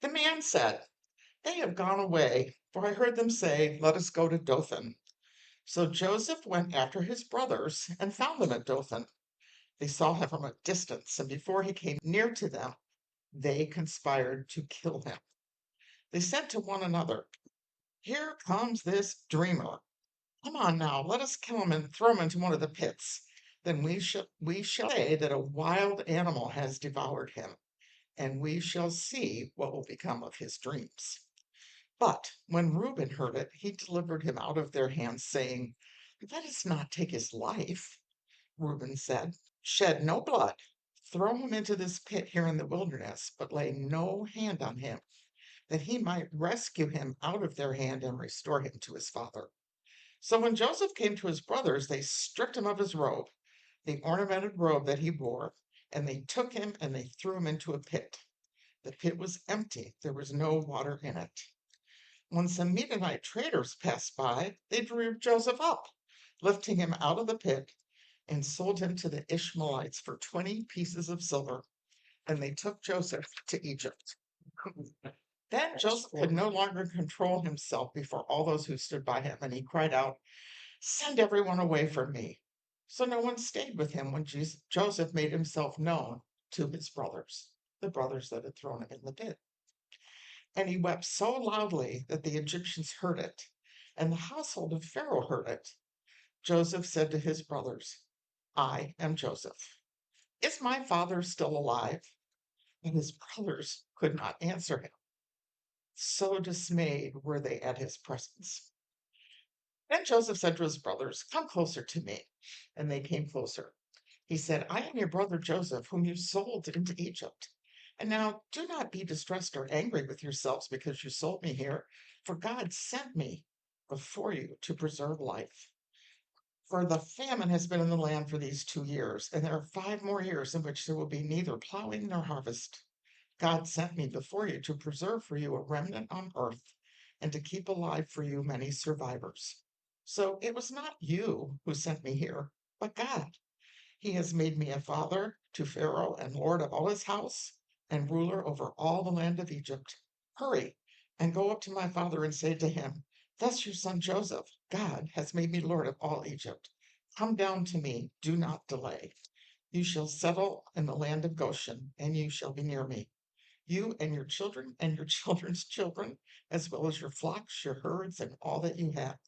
The man said, "They have gone away, for I heard them say, 'Let us go to Dothan.'" So Joseph went after his brothers and found them at Dothan. They saw him from a distance, and before he came near to them, they conspired to kill him. They said to one another, "Here comes this dreamer. Come on now, let us kill him and throw him into one of the pits. Then we shall say that a wild animal has devoured him, and we shall see what will become of his dreams." But when Reuben heard it, he delivered him out of their hands, saying, "Let us not take his life." Reuben said, "Shed no blood. Throw him into this pit here in the wilderness, but lay no hand on him, that he might rescue him out of their hand and restore him to his father." So when Joseph came to his brothers, they stripped him of his robe, the ornamented robe that he wore, and they took him and they threw him into a pit. The pit was empty, there was no water in it. When some Midianite traders passed by, they drew Joseph up, lifting him out of the pit, and sold him to the Ishmaelites for 20 pieces of silver. And they took Joseph to Egypt. Then Joseph could no longer control himself before all those who stood by him, and he cried out, "Send everyone away from me." So no one stayed with him when Joseph made himself known to his brothers, the brothers that had thrown him in the pit. And he wept so loudly that the Egyptians heard it, and the household of Pharaoh heard it. Joseph said to his brothers, "I am Joseph. Is my father still alive?" And his brothers could not answer him. So dismayed were they at his presence. Then Joseph said to his brothers, "Come closer to me." And they came closer. He said, "I am your brother Joseph, whom you sold into Egypt. And now do not be distressed or angry with yourselves because you sold me here, for God sent me before you to preserve life. For the famine has been in the land for these 2 years, and there are 5 more years in which there will be neither plowing nor harvest. God sent me before you to preserve for you a remnant on earth and to keep alive for you many survivors. So it was not you who sent me here, but God. He has made me a father to Pharaoh and lord of all his house and ruler over all the land of Egypt. Hurry and go up to my father and say to him, 'Thus your son Joseph, God has made me lord of all Egypt. Come down to me, do not delay. You shall settle in the land of Goshen, and you shall be near me, you and your children and your children's children, as well as your flocks, your herds, and all that you have.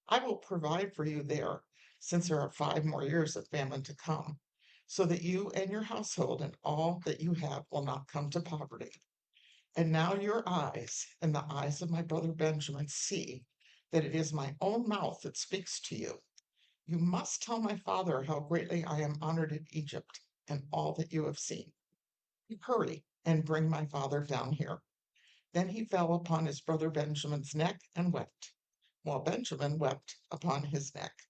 I will provide for you there, since there are 5 more years of famine to come, so that you and your household and all that you have will not come to poverty. And now your eyes and the eyes of my brother Benjamin see that it is my own mouth that speaks to you. You must tell my father how greatly I am honored in Egypt and all that you have seen. Hurry and bring my father down here." Then he fell upon his brother Benjamin's neck and wept, while Benjamin wept upon his neck.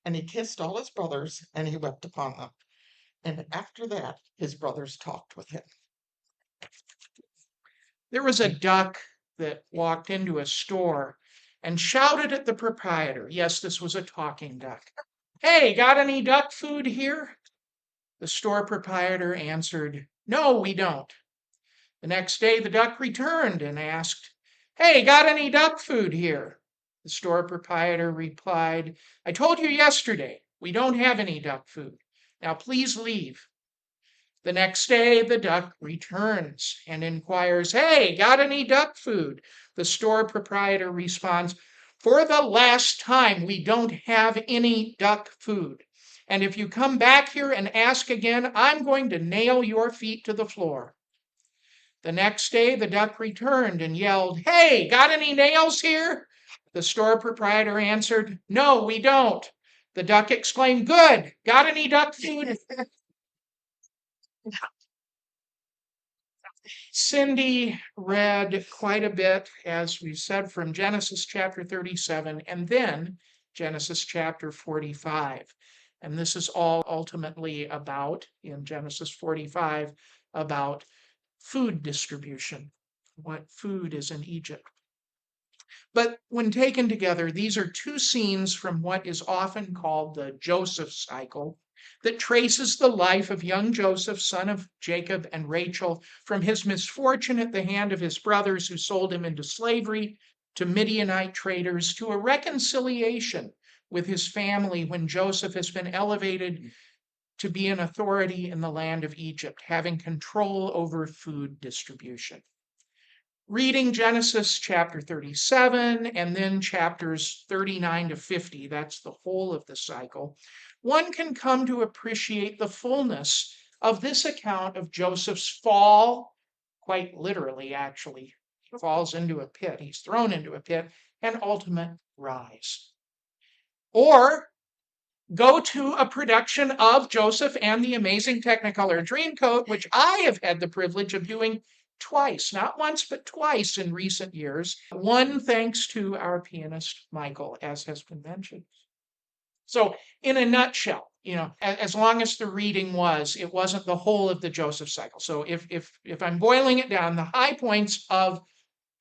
And he kissed all his brothers, and he wept upon them. And after that, his brothers talked with him. There was a duck that walked into a store and shouted at the proprietor. Yes, this was a talking duck. "Hey, got any duck food here?" The store proprietor answered, "No, we don't." The next day, the duck returned and asked, "Hey, got any duck food here?" The store proprietor replied, "I told you yesterday, we don't have any duck food. Now please leave." The next day, the duck returns and inquires, "Hey, got any duck food?" The store proprietor responds, "For the last time, we don't have any duck food. And if you come back here and ask again, I'm going to nail your feet to the floor." The next day, the duck returned and yelled, "Hey, got any nails here?" The store proprietor answered, "No, we don't." The duck exclaimed, "Good, got any duck food?" Cindy read quite a bit, as we said, from Genesis chapter 37 and then Genesis chapter 45. And this is all ultimately about, in Genesis 45, about food distribution, what food is in Egypt. But when taken together, these are two scenes from what is often called the Joseph cycle, that traces the life of young Joseph, son of Jacob and Rachel, from his misfortune at the hand of his brothers who sold him into slavery to Midianite traders, to a reconciliation with his family when Joseph has been elevated to be an authority in the land of Egypt, having control over food distribution. Reading Genesis chapter 37 and then chapters 39 to 50, that's the whole of the cycle, one can come to appreciate the fullness of this account of Joseph's fall, quite literally, actually. He falls into a pit, he's thrown into a pit, and ultimate rise. Or go to a production of Joseph and the Amazing Technicolor Dreamcoat, which I have had the privilege of doing twice, not once, but twice in recent years. One thanks to our pianist, Michael, as has been mentioned. So in a nutshell, as long as the reading it wasn't the whole of the Joseph cycle. So if I'm boiling it down, the high points of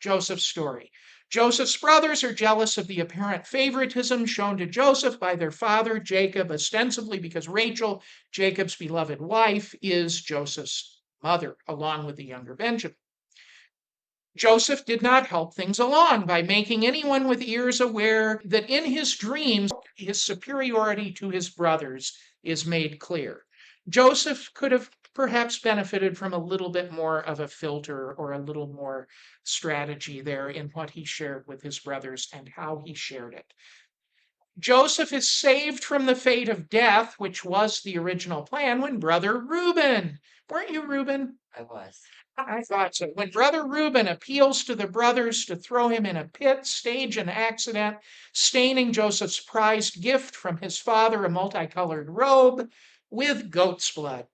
Joseph's story. Joseph's brothers are jealous of the apparent favoritism shown to Joseph by their father, Jacob, ostensibly because Rachel, Jacob's beloved wife, is Joseph's mother, along with the younger Benjamin. Joseph did not help things along by making anyone with ears aware that in his dreams, his superiority to his brothers is made clear. Joseph could have perhaps benefited from a little bit more of a filter or a little more strategy there in what he shared with his brothers and how he shared it. Joseph is saved from the fate of death, which was the original plan, when brother Reuben, weren't you Reuben? I was. I thought so. When brother Reuben appeals to the brothers to throw him in a pit, stage an accident, staining Joseph's prized gift from his father, a multicolored robe, with goat's blood.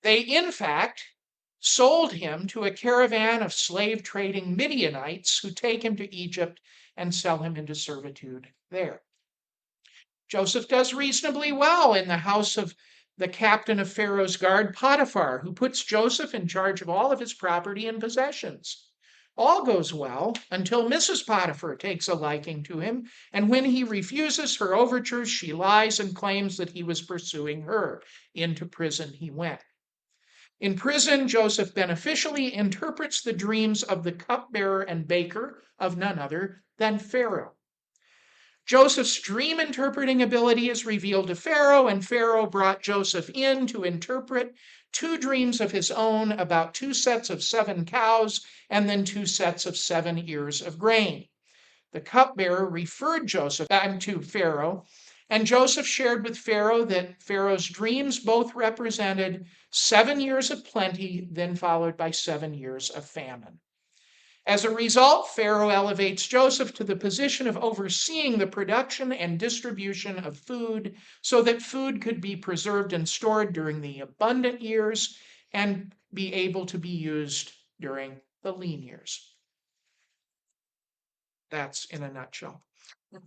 They, in fact, sold him to a caravan of slave trading Midianites who take him to Egypt and sell him into servitude there. Joseph does reasonably well in the house of the captain of Pharaoh's guard, Potiphar, who puts Joseph in charge of all of his property and possessions. All goes well until Mrs. Potiphar takes a liking to him, and when he refuses her overtures, she lies and claims that he was pursuing her. Into prison he went. In prison, Joseph beneficially interprets the dreams of the cupbearer and baker of none other than Pharaoh. Joseph's dream interpreting ability is revealed to Pharaoh, and Pharaoh brought Joseph in to interpret 2 dreams of his own about 2 sets of 7 cows and then 2 sets of 7 ears of grain. The cupbearer referred Joseph to Pharaoh, and Joseph shared with Pharaoh that Pharaoh's dreams both represented 7 years of plenty, then followed by 7 years of famine. As a result, Pharaoh elevates Joseph to the position of overseeing the production and distribution of food so that food could be preserved and stored during the abundant years and be able to be used during the lean years. That's in a nutshell.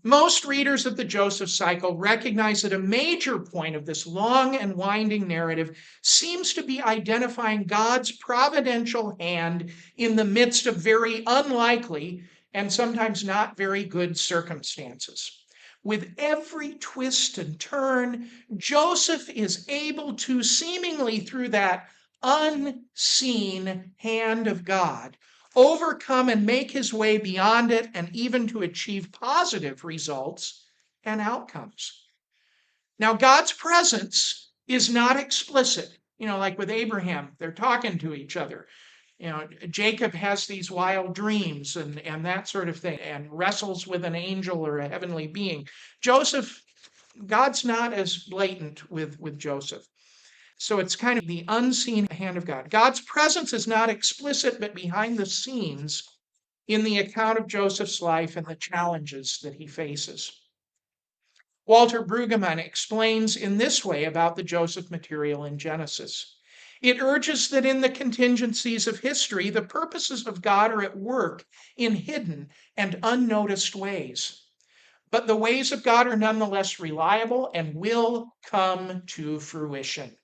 Most readers of the Joseph cycle recognize that a major point of this long and winding narrative seems to be identifying God's providential hand in the midst of very unlikely and sometimes not very good circumstances. With every twist and turn, Joseph is able to, seemingly through that unseen hand of God, overcome and make his way beyond it, and even to achieve positive results and outcomes. Now, God's presence is not explicit. Like with Abraham, they're talking to each other. Jacob has these wild dreams and that sort of thing, and wrestles with an angel or a heavenly being. God's not as blatant with Joseph. So it's kind of the unseen hand of God. God's presence is not explicit, but behind the scenes in the account of Joseph's life and the challenges that he faces. Walter Brueggemann explains in this way about the Joseph material in Genesis. It urges that in the contingencies of history, the purposes of God are at work in hidden and unnoticed ways. But the ways of God are nonetheless reliable and will come to fruition.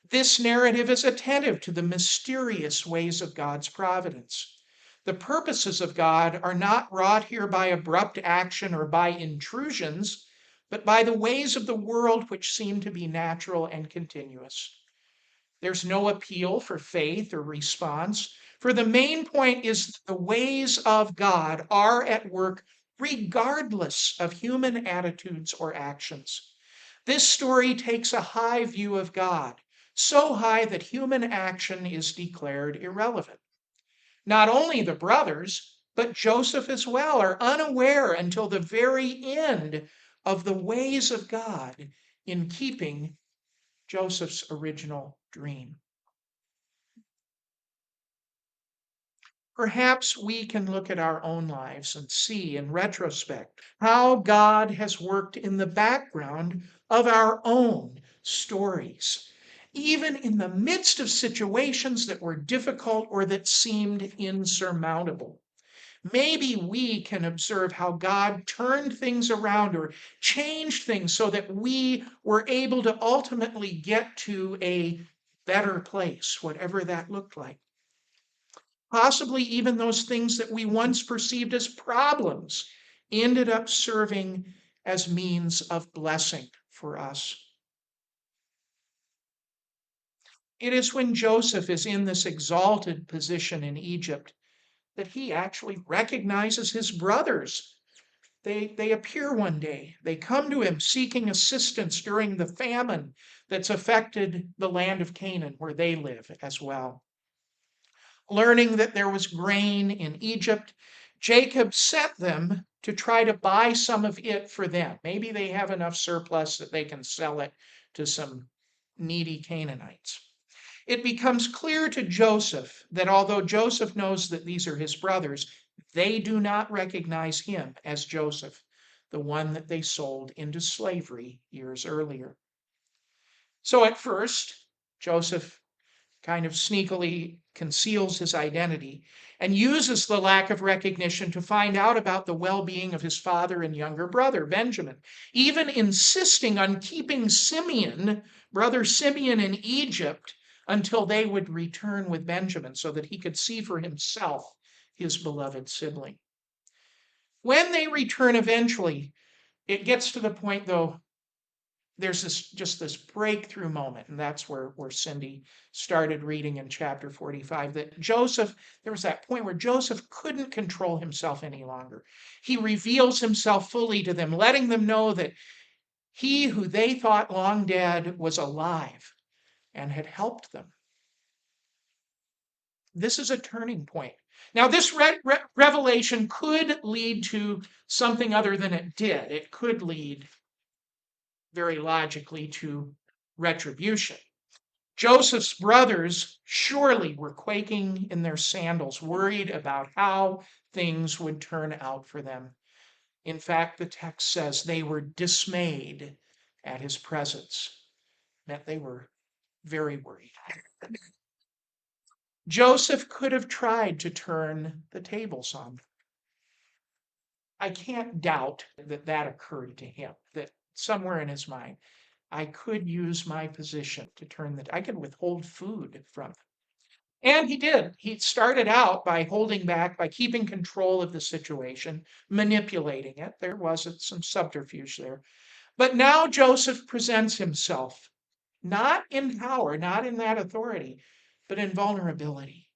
This narrative is attentive to the mysterious ways of God's providence. The purposes of God are not wrought here by abrupt action or by intrusions, but by the ways of the world which seem to be natural and continuous. There's no appeal for faith or response, for the main point is the ways of God are at work regardless of human attitudes or actions. This story takes a high view of God, so high that human action is declared irrelevant. Not only the brothers, but Joseph as well are unaware until the very end of the ways of God in keeping Joseph's original dream. Perhaps we can look at our own lives and see in retrospect how God has worked in the background of our own stories, even in the midst of situations that were difficult or that seemed insurmountable. Maybe we can observe how God turned things around or changed things so that we were able to ultimately get to a better place, whatever that looked like. Possibly even those things that we once perceived as problems ended up serving as means of blessing for us. It is when Joseph is in this exalted position in Egypt that he actually recognizes his brothers. They appear one day. They come to him seeking assistance during the famine that's affected the land of Canaan, where they live as well. Learning that there was grain in Egypt, Jacob sent them to try to buy some of it for them. Maybe they have enough surplus that they can sell it to some needy Canaanites. It becomes clear to Joseph that although Joseph knows that these are his brothers, they do not recognize him as Joseph, the one that they sold into slavery years earlier. So at first, Joseph kind of sneakily conceals his identity and uses the lack of recognition to find out about the well-being of his father and younger brother, Benjamin, even insisting on keeping brother Simeon in Egypt until they would return with Benjamin so that he could see for himself his beloved sibling. When they return eventually, it gets to the point, though, there's this breakthrough moment, and that's where Cindy started reading in chapter 45, that there was that point where Joseph couldn't control himself any longer. He reveals himself fully to them, letting them know that he who they thought long dead was alive and had helped them. This is a turning point. Now, this revelation could lead to something other than it did. It could lead very logically to retribution. Joseph's brothers surely were quaking in their sandals, worried about how things would turn out for them. In fact, the text says they were dismayed at his presence. Meant they were very worried. Joseph could have tried to turn the tables on them. I can't doubt that occurred to him, that somewhere in his mind, I could use my position to I could withhold food from them. And he did. He started out by holding back, by keeping control of the situation, manipulating it. There was some subterfuge there. But now Joseph presents himself, not in power, not in that authority, but in vulnerability.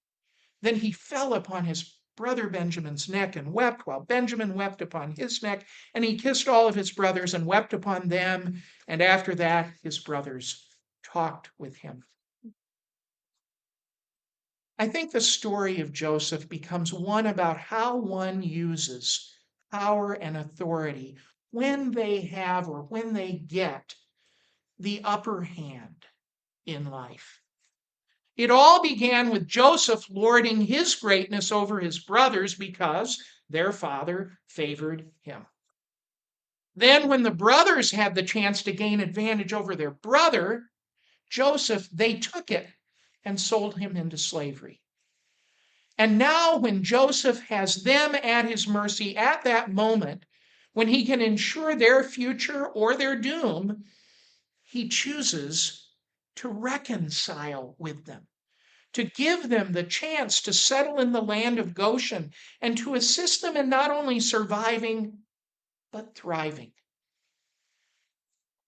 Then he fell upon his brother Benjamin's neck and wept, while Benjamin wept upon his neck, and he kissed all of his brothers and wept upon them. And after that, his brothers talked with him. I think the story of Joseph becomes one about how one uses power and authority when they have or when they get the upper hand in life. It all began with Joseph lording his greatness over his brothers because their father favored him. Then, when the brothers had the chance to gain advantage over their brother, Joseph, they took it and sold him into slavery. And now, when Joseph has them at his mercy at that moment, when he can ensure their future or their doom, he chooses to reconcile with them, to give them the chance to settle in the land of Goshen and to assist them in not only surviving, but thriving.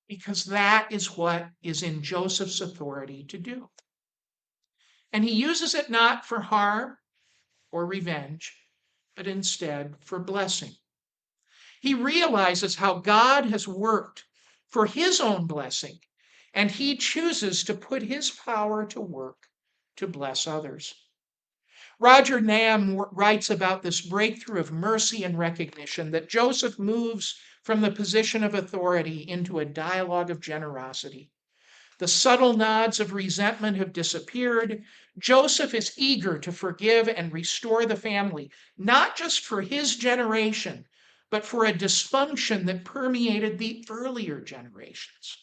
because that is what is in Joseph's authority to do. And he uses it not for harm or revenge, but instead for blessing. He realizes how God has worked for his own blessing, and he chooses to put his power to work to bless others. Roger Nam writes about this breakthrough of mercy and recognition that Joseph moves from the position of authority into a dialogue of generosity. The subtle nods of resentment have disappeared. Joseph is eager to forgive and restore the family, not just for his generation, but for a dysfunction that permeated the earlier generations.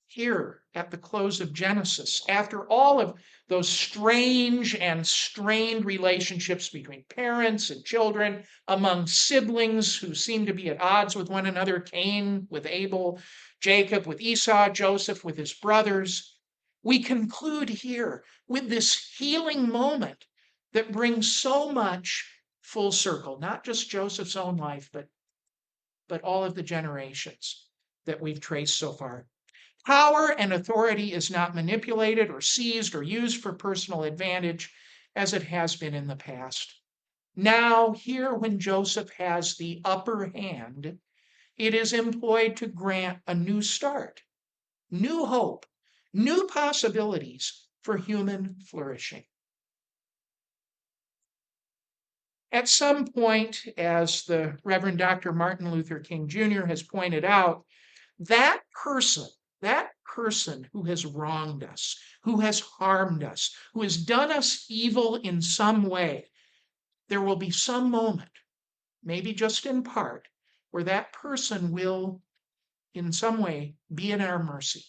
Here at the close of Genesis, after all of those strange and strained relationships between parents and children, among siblings who seem to be at odds with one another, Cain with Abel, Jacob with Esau, Joseph with his brothers, we conclude here with this healing moment that brings so much full circle, not just Joseph's own life, but all of the generations that we've traced so far. Power and authority is not manipulated or seized or used for personal advantage as it has been in the past. Now, here, when Joseph has the upper hand, it is employed to grant a new start, new hope, new possibilities for human flourishing. At some point, as the Reverend Dr. Martin Luther King Jr. has pointed out, that person who has wronged us, who has harmed us, who has done us evil in some way, there will be some moment, maybe just in part, where that person will, in some way, be in our mercy.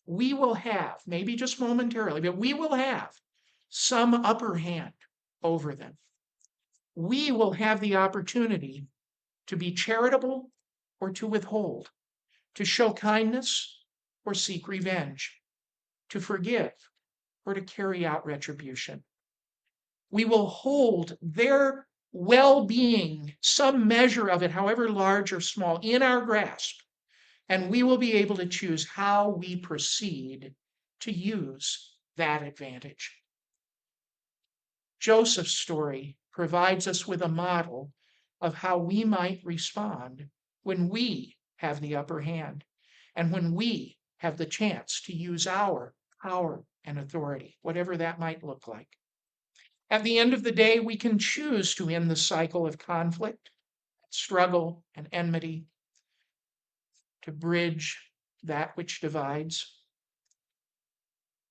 We will have, maybe just momentarily, but we will have some upper hand over them. We will have the opportunity to be charitable or to withhold, to show kindness or seek revenge, to forgive or to carry out retribution. We will hold their well-being, some measure of it, however large or small, in our grasp, and we will be able to choose how we proceed to use that advantage. Joseph's story provides us with a model of how we might respond when we have the upper hand and when we have the chance to use our power and authority, whatever that might look like. At the end of the day, we can choose to end the cycle of conflict, struggle, and enmity, to bridge that which divides.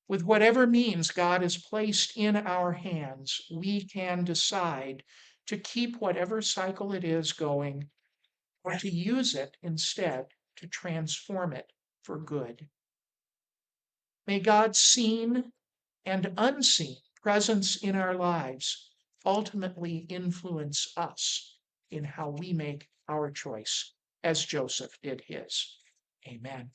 With whatever means God has placed in our hands, we can decide to keep whatever cycle it is going, or to use it instead to transform it for good. May God's seen and unseen presence in our lives ultimately influence us in how we make our choice, as Joseph did his. Amen.